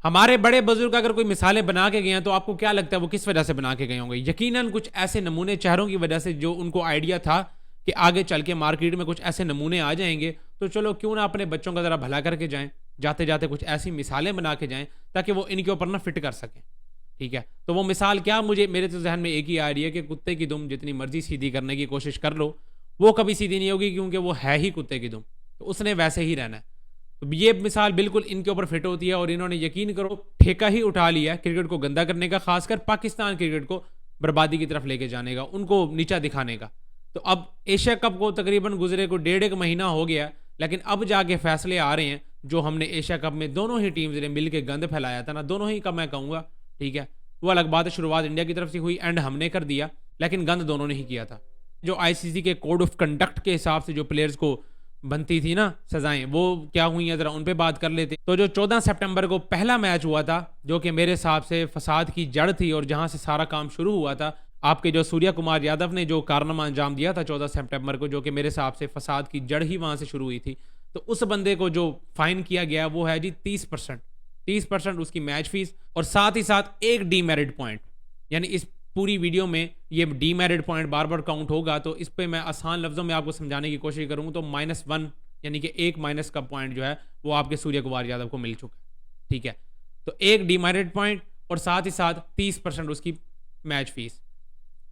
हमारे बड़े बुजुर्ग अगर कोई मिसालें बना के गए हैं तो आपको क्या लगता है वो किस वजह से बना के गए होंगे? यकीनन कुछ ऐसे नमूने चेहरों की वजह से, जो उनको आइडिया था कि आगे चल के मार्केट में कुछ ऐसे नमूने आ जाएंगे, तो चलो क्यों ना अपने बच्चों का ज़रा भला करके जाएं, जाते जाते कुछ ऐसी मिसालें बना के जाएं ताकि वो इनके ऊपर ना फिट कर सकें। ठीक है, तो वो मिसाल क्या, मुझे मेरे तो जहन में एक ही आ रही है कि कुत्ते की दुम जितनी मर्जी सीधी करने की कोशिश कर लो, वो कभी सीधी नहीं होगी, क्योंकि वो है ही कुत्ते की दुम, तो उसने वैसे ही रहना है। तो ये मिसाल बिल्कुल इनके ऊपर फिट होती है और इन्होंने यकीन करो ठेका ही उठा लिया है क्रिकेट को गंदा करने का, खासकर पाकिस्तान क्रिकेट को बर्बादी की तरफ लेके जाने का, उनको नीचा दिखाने का। तो अब एशिया कप को तकरीबन गुजरे को 1.5 महीना हो गया, लेकिन अब जाके फैसले आ रहे हैं। जो हमने एशिया कप में दोनों ही टीम्स ने मिल के गंद फैलाया था ना, दोनों ही का मैं कहूँगा, ठीक है, वो अलग बात है, शुरुआत इंडिया की तरफ से हुई, एंड हमने कर दिया, लेकिन गंद दोनों ने ही किया था। जो आईसीसी के कोड ऑफ कंडक्ट के हिसाब से जो प्लेयर्स को बनती थी ना सजाएं, वो क्या हुई हैं, जरा उन पे बात कर लेते। तो जो 14 सितंबर को पहला मैच हुआ था, जो कि मेरे हिसाब से फसाद की जड़ थी और जहां से सारा काम शुरू हुआ था, आपके जो सूर्या कुमार यादव ने जो कारनामा अंजाम दिया था 14 सितंबर को, जो कि मेरे हिसाब से फसाद की जड़ ही वहां से शुरू हुई थी। तो उस बंदे को जो फाइन किया गया वो है जी 30% उसकी मैच फीस, और साथ ही साथ एक डीमेरिट पॉइंट। यानी इस पूरी वीडियो में ये डीमेरिट पॉइंट बार बार काउंट होगा, तो इस पे मैं आसान लफ्जों में आपको समझाने की कोशिश करूंगा। तो -1 यानी कि एक माइनस का पॉइंट जो है वो आपके सूर्य कुमार यादव को मिल चुका है। ठीक है, तो एक डीमेरिट पॉइंट और साथ ही साथ 30% उसकी मैच फीस,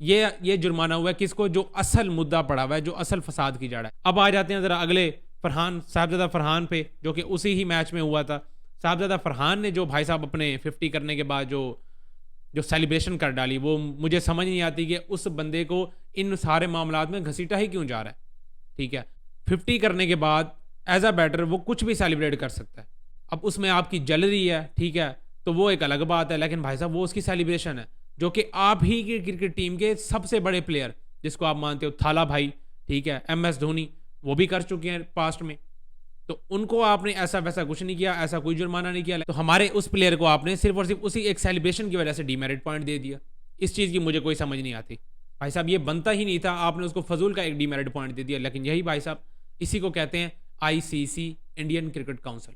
ये जुर्माना हुआ है किसको, जो असल मुद्दा पड़ा हुआ है, जो असल फसाद की जड़ है। अब आ जाते हैं जरा अगले साहबजादा फरहान पे, जो कि उसी ही मैच में हुआ था। साहबजादा फरहान ने जो भाई साहब अपने 50 करने के बाद जो सेलिब्रेशन कर डाली, वो मुझे समझ नहीं आती कि उस बंदे को इन सारे मामलात में घसीटा ही क्यों जा रहा है। ठीक है, 50 करने के बाद एज अ बैटर वो कुछ भी सेलिब्रेट कर सकता है। अब उसमें आपकी जल रही है, ठीक है, तो वो एक अलग बात है, लेकिन भाई साहब वो उसकी सेलिब्रेशन है, जो कि आप ही की क्रिकेट टीम के सबसे बड़े प्लेयर जिसको आप मानते हो, थाला भाई, ठीक है, MS धोनी, वो भी कर चुके हैं पास्ट में। तो उनको आपने ऐसा वैसा कुछ नहीं किया, ऐसा कोई जुर्माना नहीं किया, तो हमारे उस प्लेयर को आपने सिर्फ और सिर्फ उसी एक सेलिब्रेशन की वजह से डीमेरिट पॉइंट दे दिया। इस चीज़ की मुझे कोई समझ नहीं आती भाई साहब, ये बनता ही नहीं था, आपने उसको फजूल का एक डीमेरिट पॉइंट दे दिया। लेकिन यही भाई साहब, इसी को कहते हैं ICC, इंडियन क्रिकेट काउंसिल,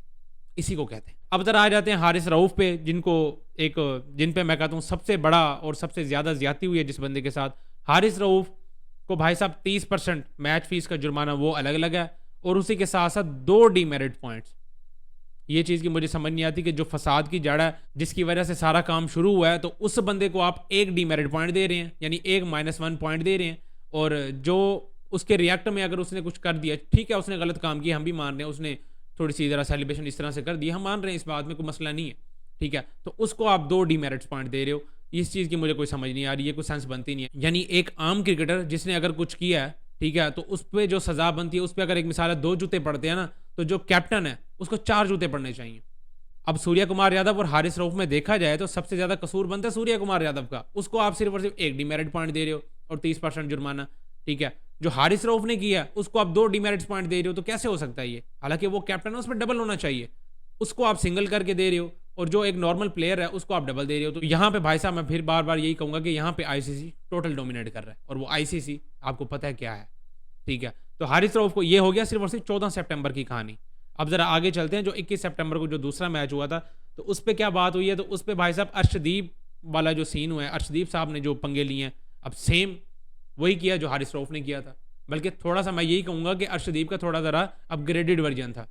इसी को कहते हैं। अब जरा आ जाते हैं हारिस रऊफ पे, जिन पे मैं कहता हूँ सबसे बड़ा और सबसे ज़्यादा ज्यादती हुई है जिस बंदे के साथ। हारिस रऊफ को भाई साहब 30% मैच फीस का जुर्माना वो अलग अलग है, और उसी के साथ साथ 2 डीमेरिट पॉइंट्स। ये चीज़ की मुझे समझ नहीं आती कि जो फसाद की जड़ है, जिसकी वजह से सारा काम शुरू हुआ है, तो उस बंदे को आप एक डीमेरिट पॉइंट दे रहे हैं, यानी एक -1 पॉइंट दे रहे हैं। और जो उसके रिएक्ट में अगर उसने कुछ कर दिया, ठीक है, उसने गलत काम किया, हम भी मान रहे हैं, उसने थोड़ी सी ज़रा सेलिब्रेशन इस तरह से कर दी, हम मान रहे हैं, इस बात में कोई मसला नहीं है। ठीक है, तो उसको आप 2 डीमेरिट पॉइंट दे रहे हो। इस चीज़ की मुझे कोई समझ नहीं आ रही है, कोई सेंस बनती नहीं है। यानी एक आम क्रिकेटर जिसने अगर कुछ किया है, ठीक है, तो उस पर जो सजा बनती है, उस पर अगर एक मिसाल है 2 जूते पड़ते हैं ना, तो जो कैप्टन है उसको 4 जूते पड़ने चाहिए। अब सूर्या कुमार यादव और हारिस रऊफ में देखा जाए तो सबसे ज्यादा कसूर बनता है सूर्या कुमार यादव का, उसको आप सिर्फ और सिर्फ एक डीमेरिट पॉइंट दे रहे हो और 30% जुर्माना। ठीक है, जो हारिस रऊफ ने किया उसको आप 2 डीमेरिट पॉइंट दे रहे हो, तो कैसे हो सकता है ये? हालांकि वो कैप्टन है, उस पर डबल होना चाहिए, उसको आप सिंगल करके दे रहे हो, और जो एक नॉर्मल प्लेयर है उसको आप डबल दे रहे हो। तो यहाँ पे भाई साहब मैं फिर बार बार यही कहूंगा कि यहाँ पे ICC टोटल डोमिनेट कर रहा है, और वो ICC आपको पता है क्या है। ठीक है, तो हारिस रऊफ को ये हो गया सिर्फ और सिर्फ 14 सितंबर की कहानी। अब जरा आगे चलते हैं, जो 21 सितंबर को जो दूसरा मैच हुआ था, तो उस पर क्या बात हुई है। तो उस पर भाई साहब अर्शदीप वाला जो सीन हुआ है, अर्शदीप साहब ने जो पंगे लिए हैं, अब सेम वही किया जो हारिस रऊफ ने किया था, बल्कि थोड़ा सा मैं यही कहूँगा कि अर्शदीप का थोड़ा ज़रा अपग्रेडेड वर्जन था,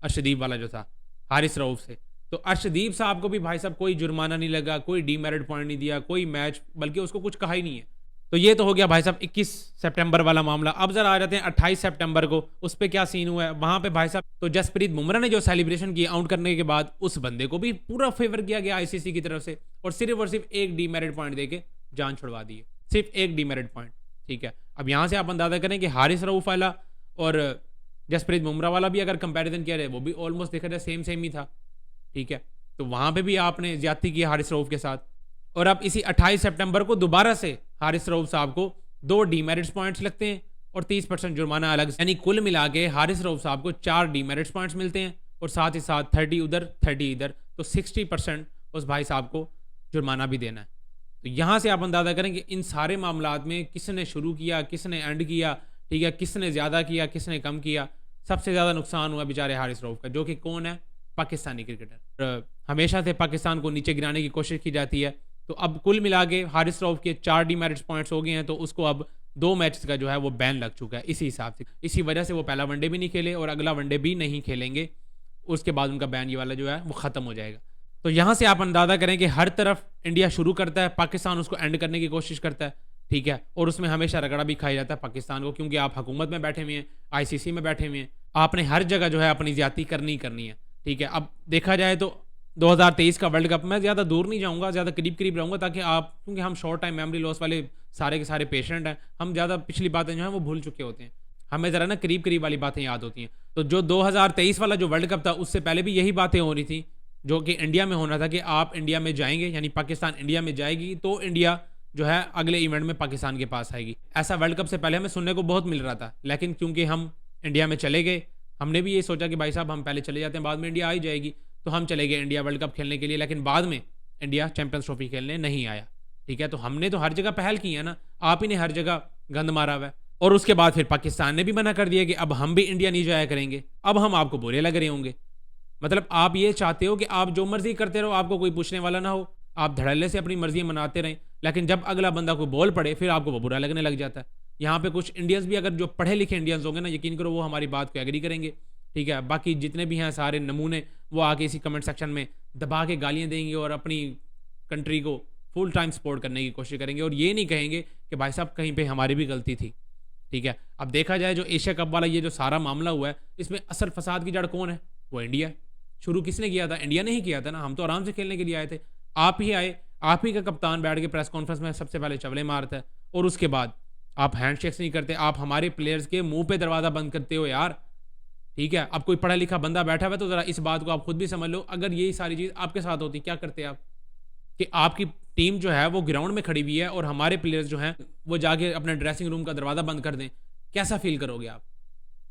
अर्शदीप वाला जो था हारिस रऊफ से। तो अर्शदीप साहब को भी भाई साहब कोई जुर्माना नहीं लगा, कोई डीमेरिट पॉइंट नहीं दिया, कोई मैच, बल्कि उसको कुछ कहा ही नहीं है। तो ये तो हो गया भाई साहब 21 सितंबर वाला मामला। अब जरा आ जाते हैं 28 सितंबर को, उस पर क्या सीन हुआ है वहां पे भाई साहब। तो जसप्रीत बुमराह ने जो सेलिब्रेशन की आउट करने के बाद, उस बंदे को भी पूरा फेवर किया गया ICC की तरफ से, और सिर्फ एक डीमेरिट पॉइंट देके जान छुड़वा दी है, सिर्फ एक डीमेरिट पॉइंट। ठीक है, अब यहां से आप अंदाजा करें कि हारिस रऊफ वाला और जसप्रीत बुमराह वाला भी अगर कंपेरिजन किया जाए, वो भी ऑलमोस्ट देखा जाए सेम ही था। ठीक है, तो वहां पे भी आपने ज्यादती की हारिस रऊफ के साथ। और अब इसी 28 सितंबर को दोबारा से हारिस रऊफ साहब को 2 डीमेरिट्स पॉइंट्स लगते हैं और 30% जुर्माना अलग, यानी कुल मिला के हारिस रऊफ साहब को 4 डीमेरिट्स पॉइंट्स मिलते हैं, और साथ ही साथ 30 उधर 30 इधर, तो 60% उस भाई साहब को जुर्माना भी देना है। तो यहाँ से आप अंदाजा करें कि इन सारे मामलात में किसने शुरू किया, किसने एंड किया, ठीक है, किसने ज़्यादा किया, किसने कम किया। सबसे ज़्यादा नुकसान हुआ बेचारे हारिस रऊफ का, जो कि कौन है? पाकिस्तानी क्रिकेटर। हमेशा से पाकिस्तान को नीचे गिराने की कोशिश की जाती है। तो अब कुल मिला के हारिस रऊफ के 4 डीमेरिट्स पॉइंट्स हो गए हैं, तो उसको अब 2 मैच का जो है वो बैन लग चुका है इसी हिसाब से। इसी वजह से वो पहला वनडे भी नहीं खेले और अगला वनडे भी नहीं खेलेंगे। उसके बाद उनका बैन ये वाला जो है वो ख़त्म हो जाएगा। तो यहाँ से आप अंदाज़ा करें कि हर तरफ इंडिया शुरू करता है, पाकिस्तान उसको एंड करने की कोशिश करता है, ठीक है। और उसमें हमेशा रगड़ा भी खाया जाता है पाकिस्तान को, क्योंकि आप हुकूमत में बैठे हुए हैं, आईसीसी में बैठे हुए हैं, आपने हर जगह जो है अपनी ज्यादती करनी ही करनी है, ठीक है। अब देखा जाए तो 2023 का वर्ल्ड कप, मैं ज़्यादा दूर नहीं जाऊँगा, ज़्यादा करीब करीब रहूँगा, ताकि आप, क्योंकि हम शॉर्ट टाइम मेमोरी लॉस वाले सारे के सारे पेशेंट हैं, हम ज़्यादा पिछली बातें जो हैं वो भूल चुके होते हैं, हमें ज़रा ना करीब करीब वाली बातें याद होती हैं। तो जो 2023 वाला जो वर्ल्ड कप था, उससे पहले भी यही बातें हो रही थी, जो कि इंडिया में होना था, कि आप इंडिया में जाएंगे, यानी पाकिस्तान इंडिया में जाएगी तो इंडिया जो है अगले इवेंट में पाकिस्तान के पास आएगी। ऐसा वर्ल्ड कप से पहले हमें सुनने को बहुत मिल रहा था, लेकिन क्योंकि हम इंडिया में चले गए, हमने भी ये सोचा कि भाई साहब हम पहले चले जाते हैं, बाद में इंडिया आ ही जाएगी, तो हम चले गए इंडिया वर्ल्ड कप खेलने के लिए, लेकिन बाद में इंडिया चैंपियंस ट्रॉफी खेलने नहीं आया, ठीक है। तो हमने तो हर जगह पहल की है ना, आप ही ने हर जगह गंद मारा हुआ है। और उसके बाद फिर पाकिस्तान ने भी मना कर दिया कि अब हम भी इंडिया नहीं जाया करेंगे, अब हम आपको बुरे लग रहे होंगे। मतलब आप ये चाहते हो कि आप जो मर्जी करते रहो, आपको कोई पूछने वाला ना हो, आप धड़ल्ले से अपनी मर्जी मनाते रहें, लेकिन जब अगला बंदा को बोल पड़े फिर आपको वो बुरा लगने लग जाता है। यहाँ पे कुछ इंडियंस भी, अगर जो पढ़े लिखे इंडियंस होंगे ना, यकीन करो वो हमारी बात को एग्री करेंगे, ठीक है। बाकी जितने भी हैं सारे नमूने, वो आके इसी कमेंट सेक्शन में दबा के गालियाँ देंगे और अपनी कंट्री को फुल टाइम सपोर्ट करने की कोशिश करेंगे, और ये नहीं कहेंगे कि भाई साहब कहीं पे हमारी भी गलती थी, ठीक है। अब देखा जाए जो एशिया कप वाला ये जो सारा मामला हुआ है, इसमें असल फसाद की जड़ कौन है? वो इंडिया है। शुरू किसने किया था? इंडिया ने ही किया था ना, हम तो आराम से खेलने के लिए आए थे। आप ही आए, आप ही का कप्तान बैठ के प्रेस कॉन्फ्रेंस में सबसे पहले चवले मारता है, और उसके बाद आप हैंडशेक्स नहीं करते, आप हमारे प्लेयर्स के मुंह पे दरवाज़ा बंद करते हो यार, ठीक है। अब कोई पढ़ा लिखा बंदा बैठा हुआ है तो ज़रा इस बात को आप खुद भी समझ लो, अगर यही सारी चीज़ आपके साथ होती, क्या करते आप? कि आपकी टीम जो है वो ग्राउंड में खड़ी हुई है और हमारे प्लेयर्स जो हैं वो जाके अपने ड्रेसिंग रूम का दरवाज़ा बंद कर दें, कैसा फील करोगे आप?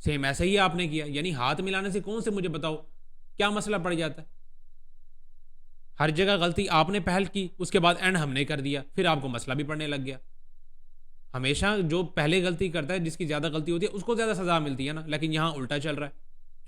सेम ऐसा ही आपने किया, यानी हाथ मिलाने से कौन से, मुझे बताओ क्या मसला पड़ जाता है? हर जगह गलती आपने पहल की, उसके बाद एंड हमने कर दिया, फिर आपको मसला भी पड़ने लग गया। हमेशा जो पहले गलती करता है, जिसकी ज़्यादा गलती होती है, उसको ज़्यादा सज़ा मिलती है ना, लेकिन यहाँ उल्टा चल रहा है।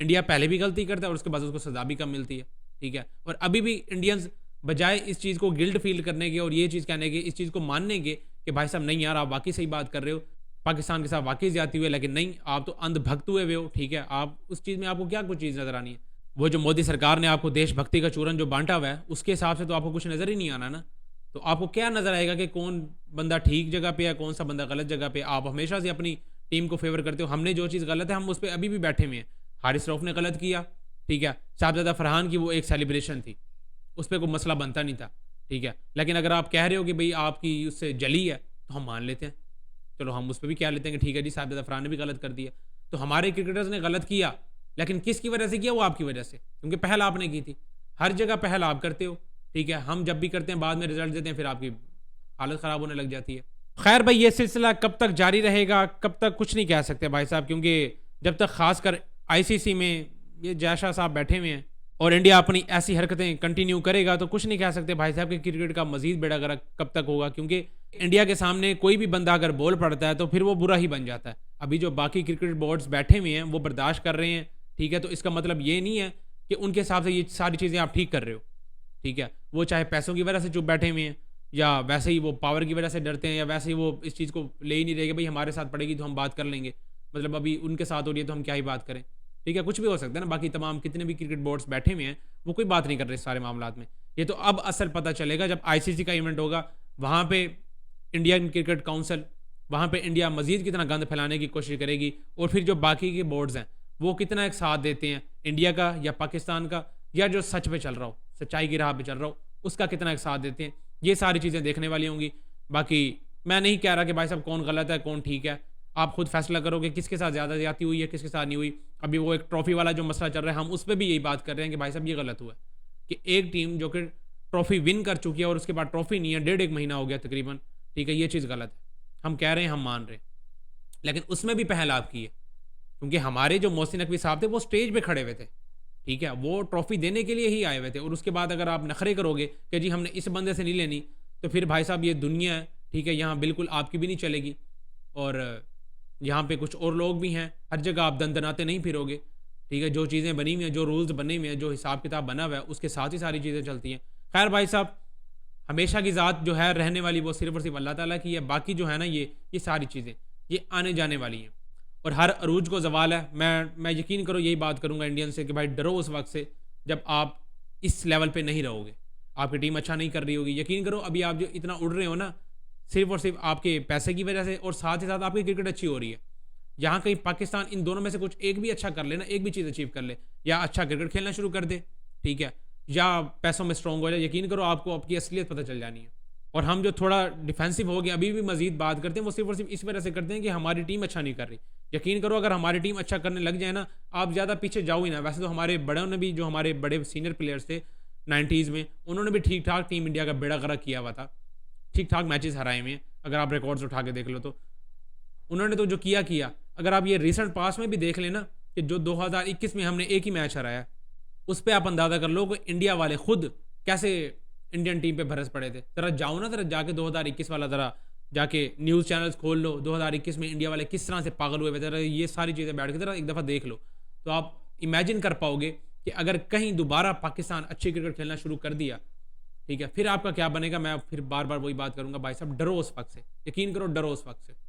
इंडिया पहले भी गलती करता है और उसके बाद उसको सज़ा भी कम मिलती है, ठीक है। और अभी भी इंडियंस बजाय इस चीज़ को गिल्ट फील करने के और ये चीज़ कहने के, इस चीज़ को मानने के कि भाई साहब नहीं यार आप वाकई सही बात कर रहे हो, पाकिस्तान के साथ वाकई ज्यादती हुई है, लेकिन नहीं, आप तो अंधभक्त हुए हो, ठीक है। आप उस चीज़ में आपको क्या कुछ चीज़ नज़र आनी है? वो जो मोदी सरकार ने आपको देशभक्ति का चूरन जो बांटा हुआ है, उसके हिसाब से तो आपको कुछ नज़र ही नहीं आना ना। तो आपको क्या नज़र आएगा कि कौन बंदा ठीक जगह पे है, कौन सा बंदा गलत जगह पे? आप हमेशा से अपनी टीम को फेवर करते हो। हमने जो चीज़ गलत है हम उस पर अभी भी बैठे हुए हैं। हारिस रऊफ ने गलत किया, ठीक है। साहबजादा फरहान की वो एक सेलिब्रेशन थी, उस पर कोई मसला बनता नहीं था, ठीक है। लेकिन अगर आप कह रहे हो कि भाई आपकी उससे जली है, तो हम मान लेते हैं, चलो हम उस पर भी क्या लेते हैं कि ठीक है जी साहबजादा फरहान ने भी गलत कर दिया। तो हमारे क्रिकेटर्स ने गलत किया, लेकिन किसकी वजह से किया? वो आपकी वजह से, क्योंकि पहल आपने की थी। हर जगह पहल आप करते हो, ठीक है। हम जब भी करते हैं बाद में रिजल्ट देते हैं, फिर आपकी हालत ख़राब होने लग जाती है। खैर भाई, ये सिलसिला कब तक जारी रहेगा, कब तक, कुछ नहीं कह सकते भाई साहब, क्योंकि जब तक खासकर आईसीसी में ये जयशाह साहब बैठे हुए हैं और इंडिया अपनी ऐसी हरकतें कंटिन्यू करेगा, तो कुछ नहीं कह सकते भाई साहब कि क्रिकेट का मजीद बेड़ा गर्क कब तक होगा। क्योंकि इंडिया के सामने कोई भी बंदा अगर बोल पड़ता है तो फिर वो बुरा ही बन जाता है। अभी जो बाकी क्रिकेट बोर्ड्स बैठे हुए हैं वो बर्दाश्त कर रहे हैं, ठीक है। तो इसका मतलब ये नहीं है कि उनके हिसाब से ये सारी चीज़ें आप ठीक कर रहे हो, ठीक है। वो चाहे पैसों की वजह से चुप बैठे हुए हैं, या वैसे ही वो पावर की वजह से डरते हैं, या वैसे ही वो इस चीज़ को ले ही नहीं रहे कि भाई हमारे साथ पड़ेगी तो हम बात कर लेंगे, मतलब अभी उनके साथ हो रही है तो हम क्या ही बात करें, ठीक है। कुछ भी हो सकता है ना। बाकी तमाम कितने भी क्रिकेट बोर्ड्स बैठे हुए हैं वो कोई बात नहीं कर रहे इस सारे मामला में। ये तो अब असल पता चलेगा जब आईसीसी का इवेंट होगा, वहाँ पे इंडियन क्रिकेट काउंसिल, वहाँ पे इंडिया मजीद कितना गंद फैलाने की कोशिश करेगी, और फिर जो बाकी के बोर्ड्स हैं वो कितना एक साथ देते हैं, इंडिया का या पाकिस्तान का, या जो सच पे चल रहा हो, सच्चाई की राह पे चल रहा हो, उसका कितना एक साथ देते हैं। ये सारी चीज़ें देखने वाली होंगी। बाकी मैं नहीं कह रहा कि भाई साहब कौन गलत है कौन ठीक है, आप खुद फैसला करोगे किसके साथ ज़्यादा ज्यादती हुई है, किसके साथ नहीं हुई। अभी वो एक ट्रॉफी वाला जो मसला चल रहा है, हम उस पर भी यही बात कर रहे हैं कि भाई साहब ये गलत हुआ कि एक टीम जो कि ट्रॉफी विन कर चुकी है और उसके बाद ट्रॉफी नहीं है, 1.5 महीना हो गया तकरीबन, ठीक है। ये चीज़ गलत है, हम कह रहे हैं, हम मान रहे हैं, लेकिन उसमें भी पहल आपकी है, क्योंकि हमारे जो मोहसिन नकवी साहब थे वो स्टेज पे खड़े हुए थे, ठीक है। वो ट्रॉफी देने के लिए ही आए हुए थे, और उसके बाद अगर आप नखरे करोगे कि जी हमने इस बंदे से नहीं लेनी, तो फिर भाई साहब ये दुनिया है, ठीक है, यहाँ बिल्कुल आपकी भी नहीं चलेगी, और यहाँ पे कुछ और लोग भी हैं, हर जगह आप दंदनाते नहीं फिरोगे, ठीक है, जो चीज़ें बनी हुई हैं, जो रूल्स बने हुए हैं, जो हिसाब किताब बना हुआ है, उसके साथ ही सारी चीज़ें चलती हैं। खैर भाई साहब, हमेशा की ज़ात जो है रहने वाली वो सिर्फ और सिर्फ अल्लाह ताला की है। बाकी जो है ना ये सारी चीज़ें ये आने जाने वाली हैं और हर अरूज को ज़वाल है। मैं यकीन करो यही बात करूँगा इंडियन से कि भाई डरो उस वक्त से जब आप इस लेवल पे नहीं रहोगे, आपकी टीम अच्छा नहीं कर रही होगी। यकीन करो अभी आप जो इतना उड़ रहे हो ना, सिर्फ और सिर्फ आपके पैसे की वजह से और साथ ही साथ आपकी क्रिकेट अच्छी हो रही है। यहाँ कहीं पाकिस्तान इन दोनों में से कुछ एक भी अच्छा कर ले ना, एक भी चीज़ अचीव कर ले, या अच्छा क्रिकेट खेलना शुरू कर दे, ठीक है, या पैसों में स्ट्रॉन्ग हो जाए, यकीन करो आपको आपकी असलियत पता चल जानी है। और हम जो थोड़ा डिफेंसिव हो गए अभी भी मजीद बात करते हैं, वो सिर्फ और सिर्फ इस वजह से करते हैं कि हमारी टीम अच्छा नहीं कर रही। यकीन करो अगर हमारी टीम अच्छा करने लग जाए ना, आप ज़्यादा पीछे जाओ ही ना। वैसे तो हमारे बड़ों ने भी, जो हमारे बड़े सीनियर प्लेयर्स थे 90s में, उन्होंने भी ठीक ठाक टीम इंडिया का बेड़ा गर्क किया हुआ था, ठीक ठाक मैचेस हराए हुए हैं। अगर आप रिकॉर्ड्स उठा के देख लो तो उन्होंने तो जो किया। अगर आप ये रिसेंट पास में भी देख लेना कि जो 2021 में हमने एक ही मैच हराया, उस पर आप अंदाज़ा कर लो कि इंडिया वाले खुद कैसे इंडियन टीम पे भरस पड़े थे। जरा जाओ ना, जरा जाके 2021 वाला जरा जाके न्यूज़ चैनल्स खोल लो, 2021 में इंडिया वाले किस तरह से पागल हुए थे, जरा ये सारी चीज़ें बैठ के जरा एक दफ़ा देख लो तो आप इमेजिन कर पाओगे कि अगर कहीं दोबारा पाकिस्तान अच्छी क्रिकेट खेलना शुरू कर दिया, ठीक है, फिर आपका क्या बनेगा। मैं फिर बार बार वही बात करूंगा, भाई साहब डरो उस वक्त से, यकीन करो डरो उस वक्त से।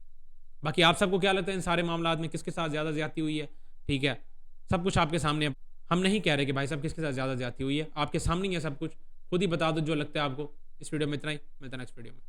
बाकी आप सबको क्या लगता है इन सारे मामलात में किसके साथ ज़्यादा ज्यादती हुई है, ठीक है, सब कुछ आपके सामने है। हम नहीं कह रहे कि भाई साहब किसके साथ ज़्यादा ज्यादती हुई है, आपके सामने ही है सब कुछ, खुद ही बता दो जो लगता है आपको। इस वीडियो में इतना ही, मिलता है नेक्स्ट वीडियो में।